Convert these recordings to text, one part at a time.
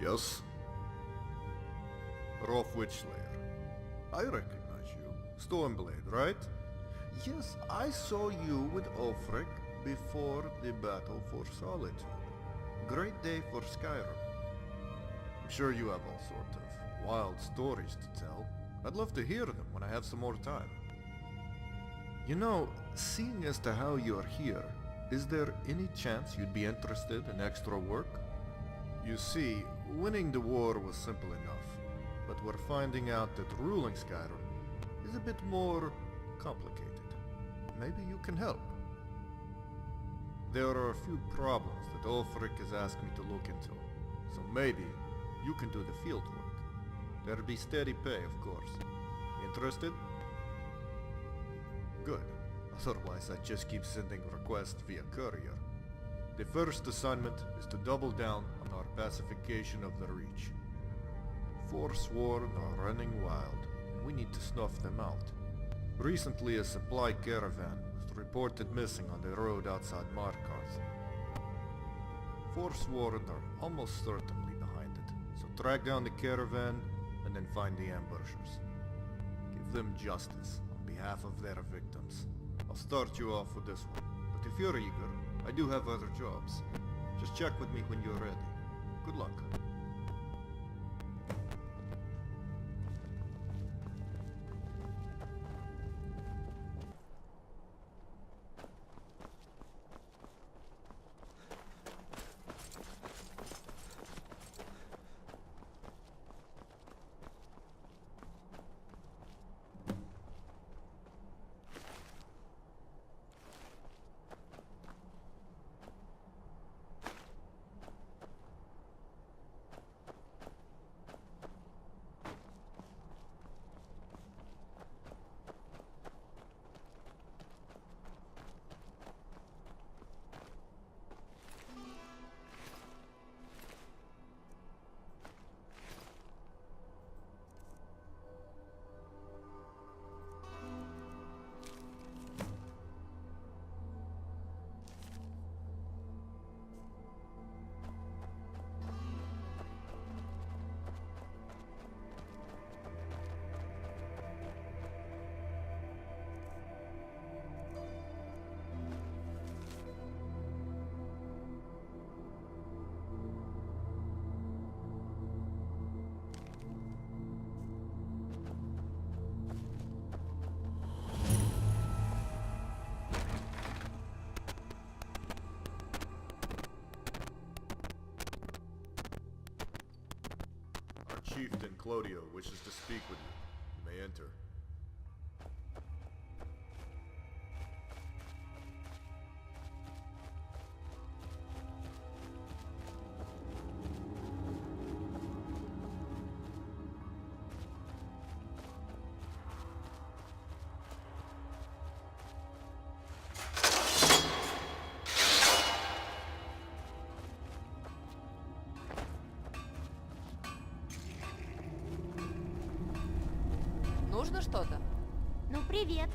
Yes? Rough Witchslayer. I recognize you. Stormblade, right? Yes, I saw you with Ульfrika before the battle for Solitьюда. Great day for Skairim. I'm sure you have all sorts of wild stories to tell. I'd love to hear them when I have some more time. You know, seeing as to how you're here, is there any chance you'd be interested in extra work? You see, winning the war was simple enough, but we're finding out that ruling Skyrim is a bit more complicated. Maybe you can help. There are a few problems that Ульfrika has asked me to look into, so maybe you can do the field work. There'll be steady pay, of course. Interested? Good. Otherwise, I'd just keep sending requests via courier. The first assignment is to double down on our pacification of the Reach. Forsworn are running wild, and we need to snuff them out. Recently, a supply caravan was reported missing on the road outside Markarth. Forsworn are almost certainly behind it, so track down the caravan and then find the ambushers. Give them justice on behalf of their victims. I'll start you off with this one, but if you're eager, I do have other jobs. Just check with me when you're ready. Good luck. Chieftain Claudio wishes to speak with you. You may enter. Нужно что-то? Ну, привет.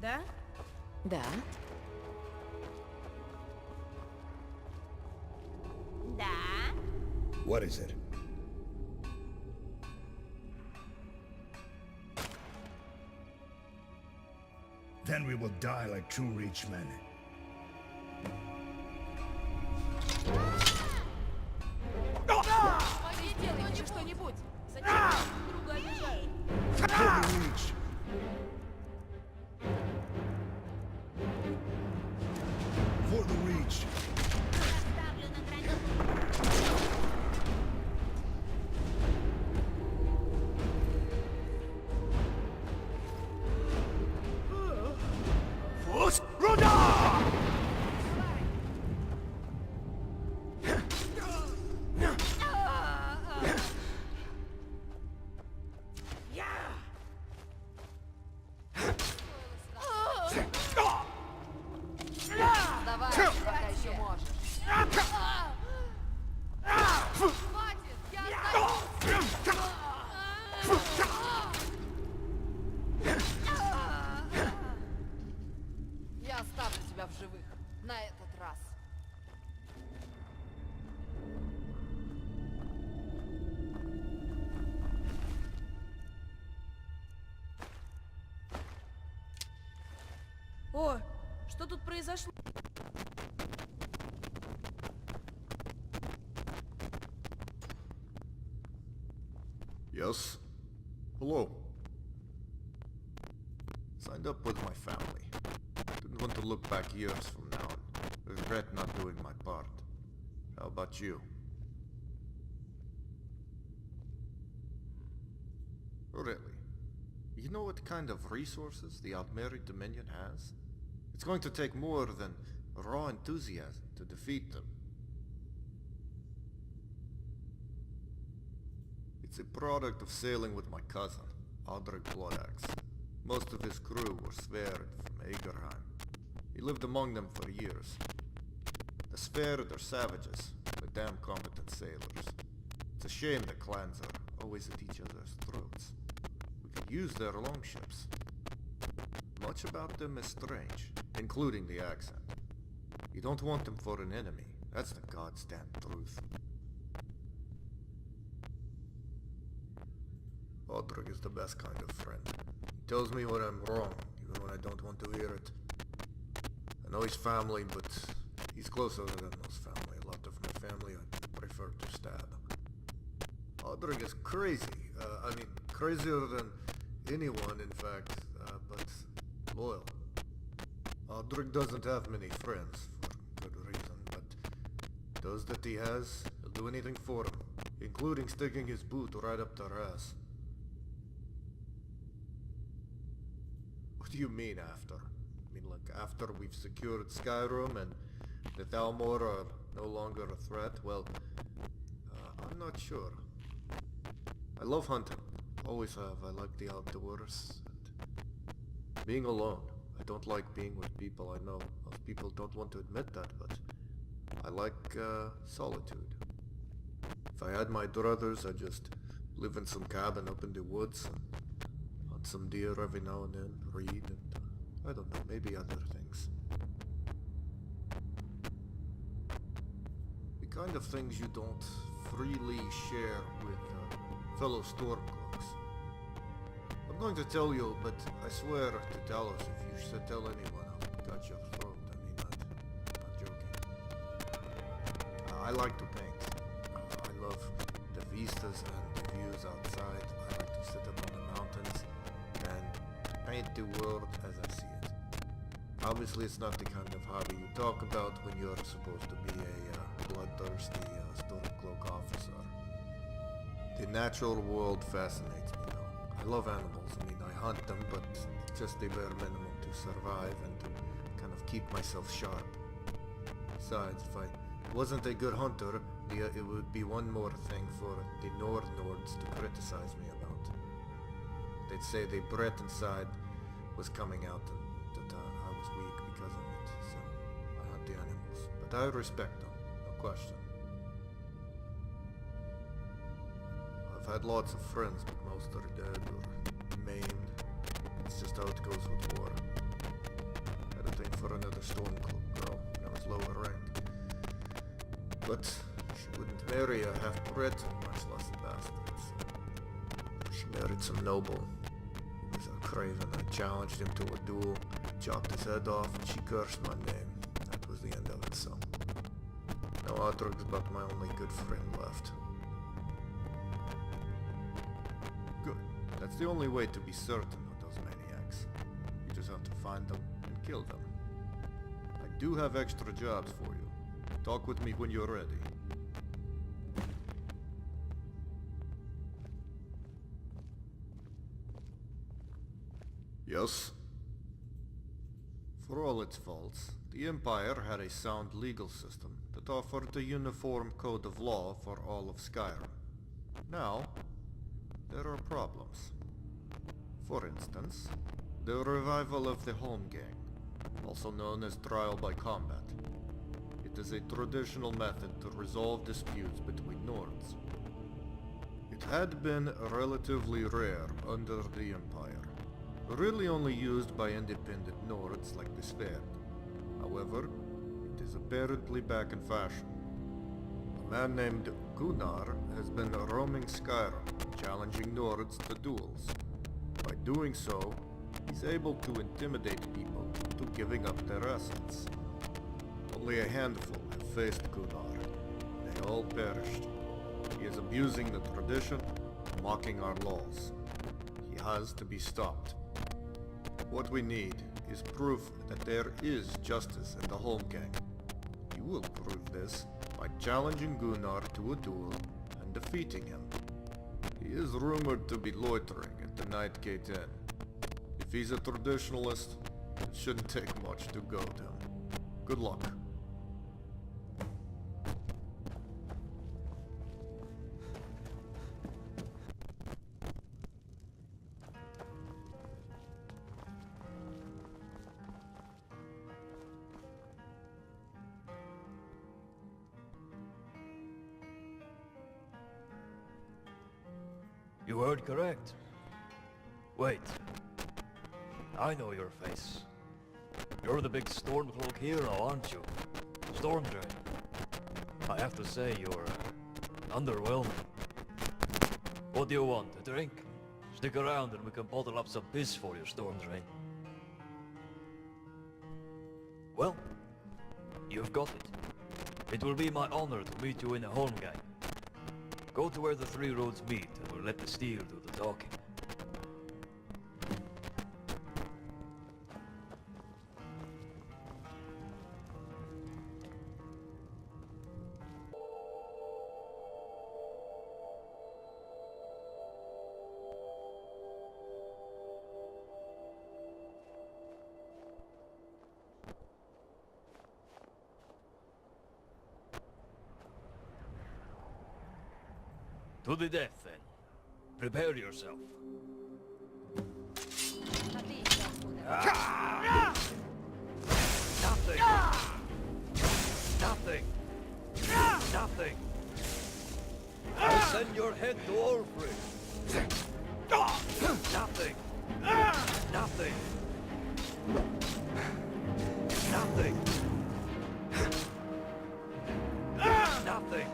Да? Да. Да. What is it? Then we will die like true Reach men. Помоги, делайте что-нибудь! Зачем друг друга обижать? For the Reach! For the Reach! Ставлю на границу. Force Roda! Давай, пока еще можешь. Хватит, я сдаюсь! Я оставлю тебя в живых на этот раз. Что тут произошло? Yes. Hello. Signed up with my family. Didn't want to look back years from now and regret not doing my part. How about you? Really? You know what kind of resources the Altmeri Dominion has? It's going to take more than raw enthusiasm to defeat them. It's a product of sailing with my cousin, Aldrich Bloodaxe. Most of his crew were spared from Agerheim. He lived among them for years. The spared are savages, but damn competent sailors. It's a shame the clans are always at each other's throats. We could use their longships. Much about them is strange, including the accent. You don't want them for an enemy. That's the goddamn truth. Aldrich is the best kind of friend. He tells me when I'm wrong, even when I don't want to hear it. I know he's family, but he's closer than most family. A lot of my family I prefer to stab. Aldrich is crazy. Crazier than anyone, in fact, but loyal. Aldrich doesn't have many friends, for good reason, but those that he has, he'll do anything for them, including sticking his boot right up their ass. What do you mean after? After we've secured Skyrim and the Thalmor are no longer a threat? Well, I'm not sure. I love hunting. Always have. I like the outdoors. And being alone. I don't like being with people I know. Most people don't want to admit that, but I like solitude. If I had my druthers, I'd just live in some cabin up in the woods and hunt some deer every now and then, read, and I don't know, maybe other things. The kind of things you don't freely share with fellow Stormcloaks. I'm going to tell you, but I swear to tell us if you should tell anyone, I'll cut your throat. Not joking. I like to paint. I love the vistas and the views outside. I like to sit up on the mountains and paint the world as I see it. Obviously, it's not the kind of hobby you talk about when you're supposed to be a bloodthirsty Stormcloak officer. The natural world fascinates me, though. I love animals. I hunt them, but just the bare minimum to survive and to kind of keep myself sharp. Besides, if I wasn't a good hunter, it would be one more thing for the Nords to criticize me about. They'd say the Brett inside was coming out and that I was weak because of it, so I hunt the animals. But I respect them, no question. I've had lots of friends, but most are dead or maimed. It's just how it goes with war. Had a thing for another Stormcloak girl when I was lower ranked. But she wouldn't marry a half-bred, much less a bastard. So she married some noble. He was a craven. I challenged him to a duel, chopped his head off, and she cursed my name. That was the end of it, so. Now Aldrich's about my only good friend left. Good. That's the only way to be certain of those maniacs. You just have to find them and kill them. I do have extra jobs for you. Talk with me when you're ready. Yes? For all its faults, the Empire had a sound legal system that offered a uniform code of law for all of Skyrim. Now, there are problems. For instance, the revival of the Home Gang, also known as trial by combat. It is a traditional method to resolve disputes between Nords. It had been relatively rare under the Empire, really only used by independent Nords like the Sverd. However, it is apparently back in fashion. A man named Gunnar has been roaming Skyrim, challenging Nords to duels. By doing so, He's able to intimidate people into giving up their assets. Only a handful have faced Gunnar. They all perished. He is abusing the tradition, mocking our laws. He has to be stopped. What we need is proof that there is justice in the Holmgang. You will prove this by challenging Gunnar to a duel and defeating him. He is rumored to be loitering at the Night Gate Inn. If he's a traditionalist, it shouldn't take much to goad him. Good luck. You heard correct. Wait. I know your face. You're the big Stormcloak hero, aren't you? Stormdrain. I have to say, you're underwhelming. What do you want, a drink? Stick around and we can bottle up some piss for you, Stormdrain. Well, you've got it. It will be my honor to meet you in the Holmgang. Go to where the three roads meet and we'll let the steel do the talking. To the death, then. Prepare yourself. Nothing. Nothing. Nothing. I'll send your head to Ульfrika. Nothing. Nothing. Nothing. Nothing.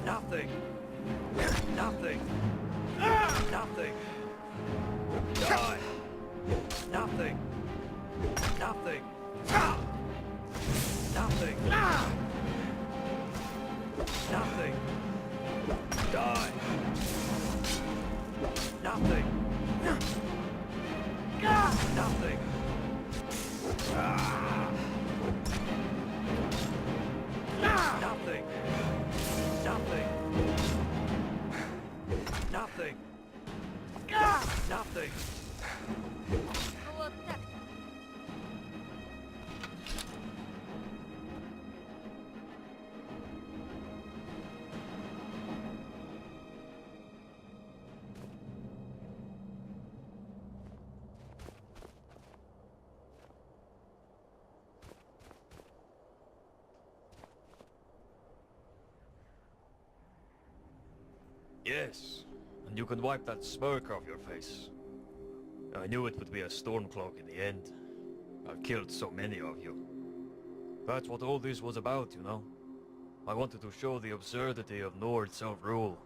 Nothing. Nothing. Nothing. Die. Nothing. Nothing. Nothing. Nothing. Die. Nothing. Nothing. Nothing. Nothing. Nothing. Nothing. Вот так-то. Yes, and you can wipe that smirk off your face. I knew it would be a Stormcloak in the end. I've killed so many of you. That's what all this was about, you know. I wanted to show the absurdity of Nord self-rule.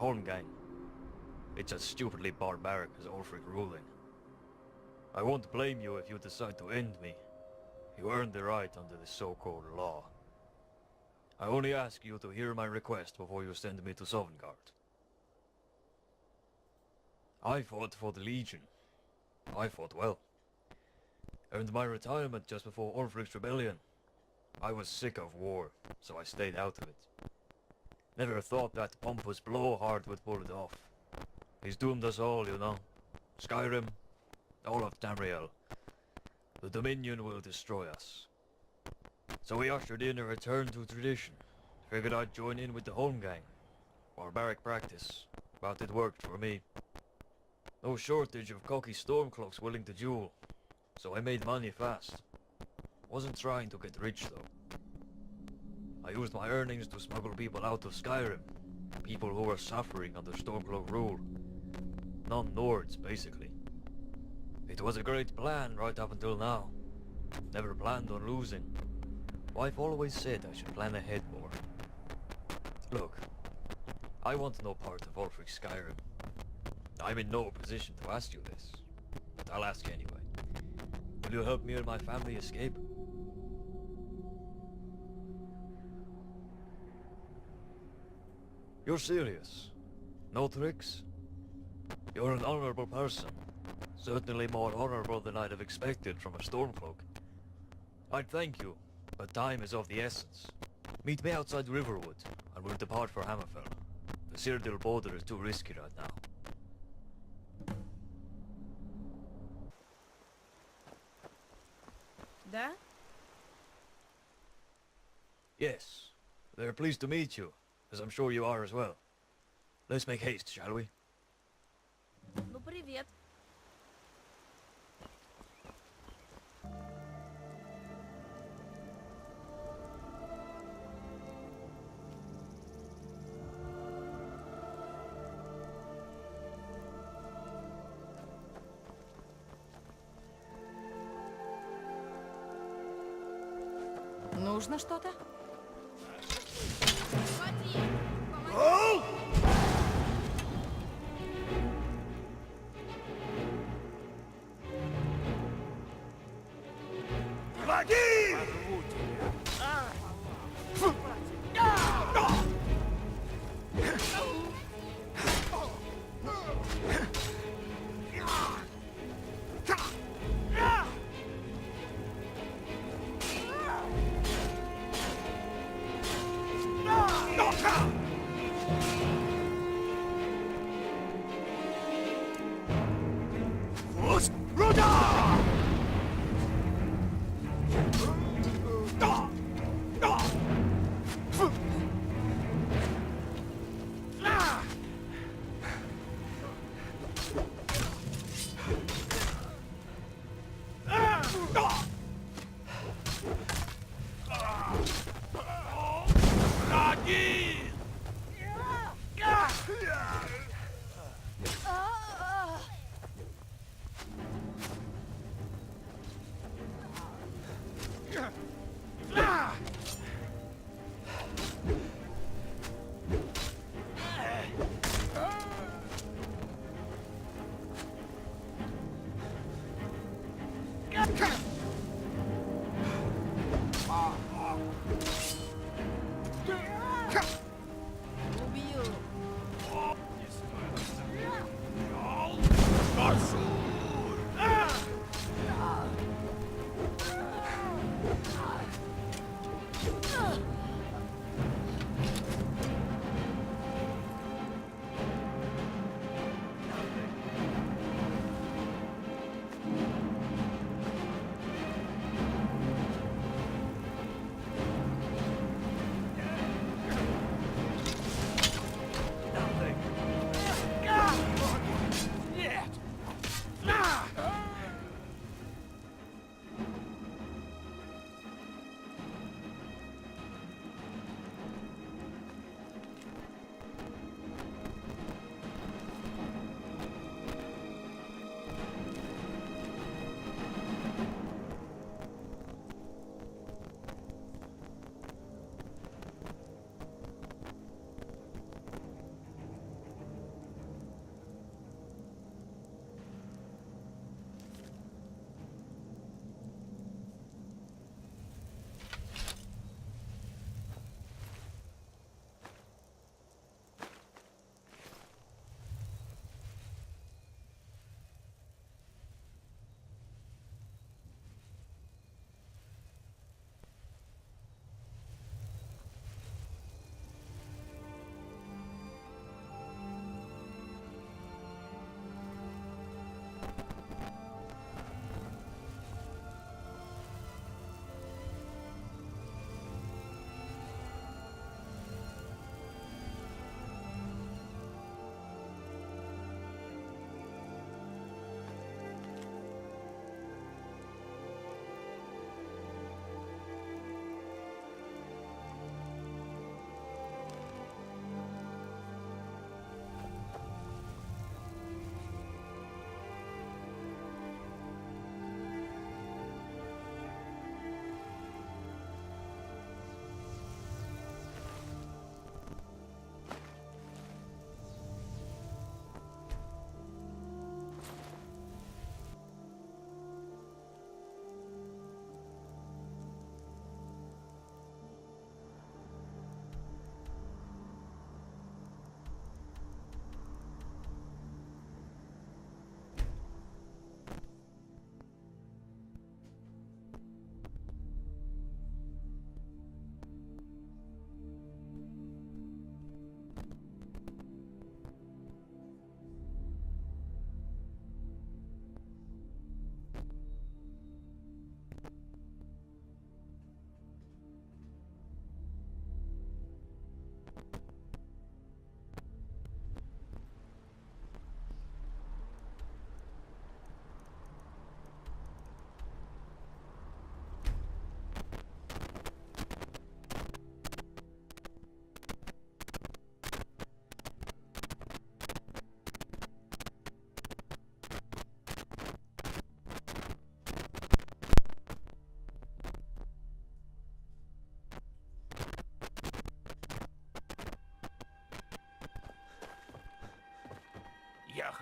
Holmgang. It's as stupidly barbaric as Ульfrika ruling. I won't blame you if you decide to end me. You earned the right under the so-called law. I only ask you to hear my request before you send me to Sovngarde. I fought for the Legion. I fought well. Earned my retirement just before Ульfrika's rebellion. I was sick of war, so I stayed out of it. Never thought that pompous blowhard would pull it off. He's doomed us all, you know. Skairim, all of Tamriel. The Dominion will destroy us. So we ushered in a return to tradition. Figured I'd join in with the Holmgang. Barbaric practice, but it worked for me. No shortage of cocky Stormcloaks willing to duel, so I made money fast. Wasn't trying to get rich though. I used my earnings to smuggle people out of Skyrim. People who were suffering under Stormcloak rule. Non-Nords, basically. It was a great plan right up until now. Never planned on losing. Wife always said I should plan ahead more. Look, I want no part of Ульfrika's Skyrim. I'm in no position to ask you this, but I'll ask anyway. Will you help me and my family escape? You're serious? No tricks? You're an honorable person. Certainly more honorable than I'd have expected from a Stormcloak. I'd thank you, but time is of the essence. Meet me outside Riverwood, and we'll depart for Hammerfell. The Cyrodiil border is too risky right now. Да? Yes, they're pleased to meet you, as I'm sure you are as well. Let's make haste, shall we? Ну, привет. Нужно что-то?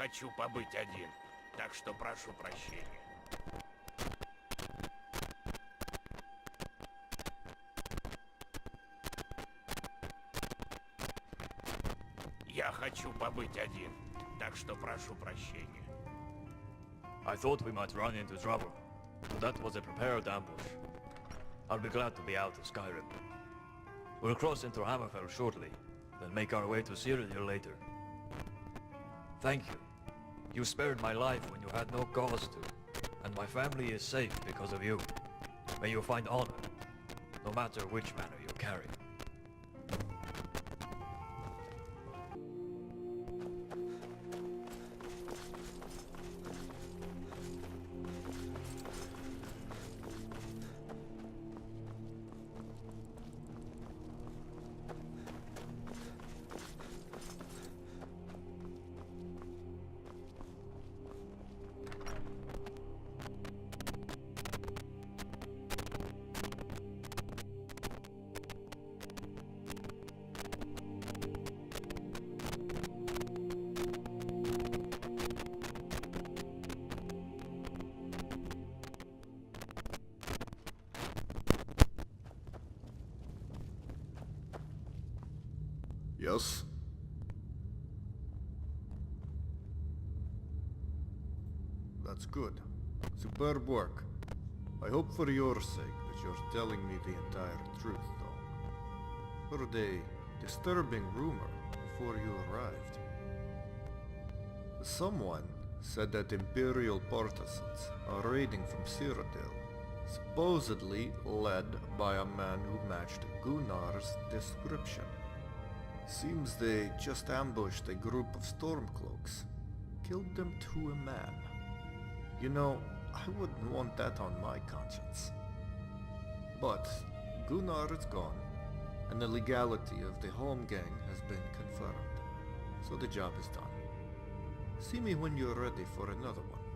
хочу побыть один, так что прошу прощения. Я хочу побыть один, так что прошу прощения. I thought we might run into trouble, but that was a prepared ambush. I'll be glad to be out of Skyrim. We'll cross into Hammerfell shortly, then make our way to Cyrodiil later. Thank you. You spared my life when you had no cause to, and my family is safe because of you. May you find honor, no matter which banner you carry. Yes? That's good. Superb work. I hope for your sake that you're telling me the entire truth, though. Heard a disturbing rumor before you arrived. Someone said that Imperial partisans are raiding from Cyrodiil, supposedly led by a man who matched Gunnar's description. Seems they just ambushed a group of Stormcloaks, killed them to a man. You know, I wouldn't want that on my conscience. But Gunnar is gone, and the legality of the home gang has been confirmed, so the job is done. See me when you're ready for another one.